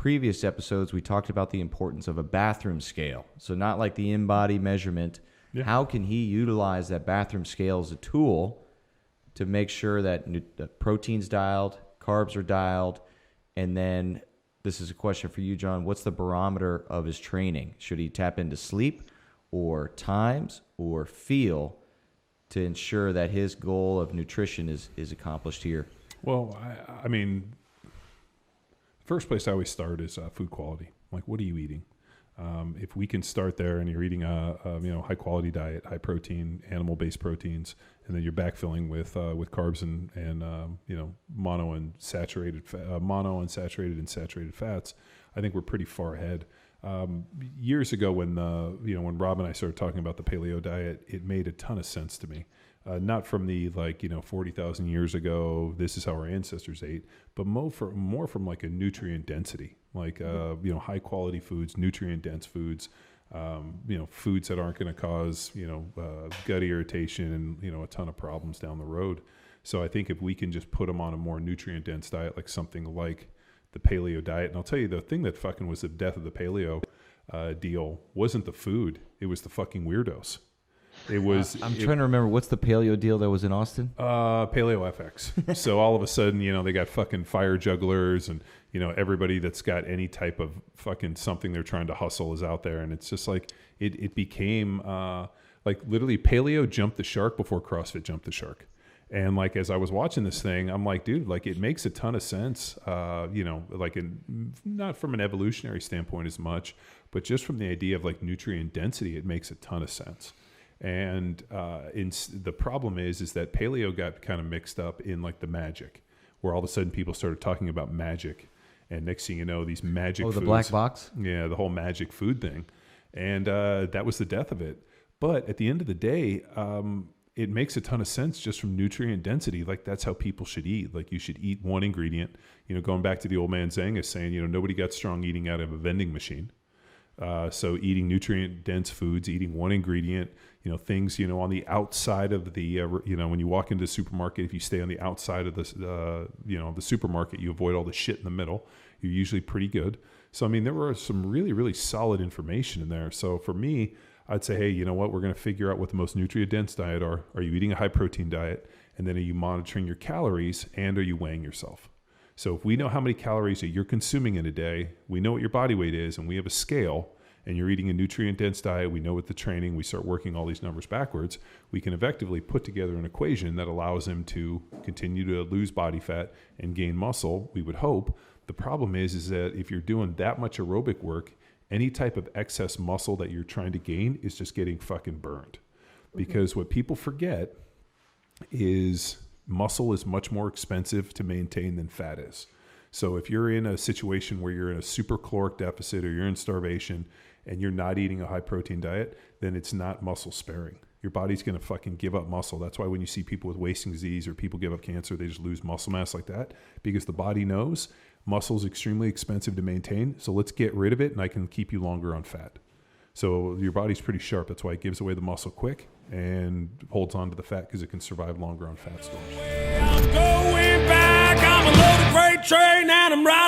previous episodes, we talked about the importance of a bathroom scale. So not like the in-body measurement. Yeah. How can he utilize that bathroom scale as a tool to make sure that the protein's dialed, carbs are dialed, and then this is a question for you, John. What's the barometer of his training? Should he tap into sleep or times or feel to ensure that his goal of nutrition is accomplished here? Well, I mean, first place I always start is food quality. Like, what are you eating? If we can start there, and you're eating a high quality diet, high protein, animal based proteins, and then you're backfilling with carbs and mono and saturated and saturated fats, I think we're pretty far ahead. Years ago, when Rob and I started talking about the paleo diet, it made a ton of sense to me. Not from the 40,000 years ago, this is how our ancestors ate, but more from like a nutrient density, high quality foods, nutrient dense foods, foods that aren't going to cause gut irritation and a ton of problems down the road. So I think if we can just put them on a more nutrient dense diet, like something like the paleo diet, and I'll tell you, the thing that fucking was the death of the paleo deal wasn't the food, it was the fucking weirdos. It was. I'm trying to remember, what's the paleo deal that was in Austin? Paleo FX. So all of a sudden, they got fucking fire jugglers, and everybody that's got any type of fucking something they're trying to hustle is out there, and it's just like it became literally paleo jumped the shark before CrossFit jumped the shark. And as I was watching this thing, I'm like, dude, it makes a ton of sense. Not from an evolutionary standpoint as much, but just from the idea of nutrient density, it makes a ton of sense. And the problem is that paleo got kind of mixed up in the magic, where all of a sudden people started talking about magic, and next thing you know, these magic foods. The black box? Yeah, the whole magic food thing. And that was the death of it. But at the end of the day, it makes a ton of sense just from nutrient density. That's how people should eat. You should eat one ingredient. Going back to the old man Zang saying, nobody got strong eating out of a vending machine. So eating nutrient dense foods, eating one ingredient, things, on the outside of the, when you walk into the supermarket, if you stay on the outside of the supermarket, you avoid all the shit in the middle. You're usually pretty good. So, I mean, there were some really, really solid information in there. So for me, I'd say, hey, you know what? We're going to figure out what the most nutrient dense diet are. Are you eating a high protein diet? And then are you monitoring your calories, and are you weighing yourself? So if we know how many calories that you're consuming in a day, we know what your body weight is, and we have a scale, and you're eating a nutrient-dense diet, we know with the training, we start working all these numbers backwards, we can effectively put together an equation that allows him to continue to lose body fat and gain muscle, we would hope. The problem is that if you're doing that much aerobic work, any type of excess muscle that you're trying to gain is just getting fucking burned. Because what people forget is muscle is much more expensive to maintain than fat is. So if you're in a situation where you're in a super caloric deficit or you're in starvation and you're not eating a high protein diet, then it's not muscle sparing. Your body's going to fucking give up muscle. That's why when you see people with wasting disease or people give up cancer, they just lose muscle mass like that, because the body knows muscle is extremely expensive to maintain. So let's get rid of it and I can keep you longer on fat. So your body's pretty sharp. That's why it gives away the muscle quick and holds on to the fat, because it can survive longer on fat stores. I'm going back. I'm a loaded freight train and I'm riding.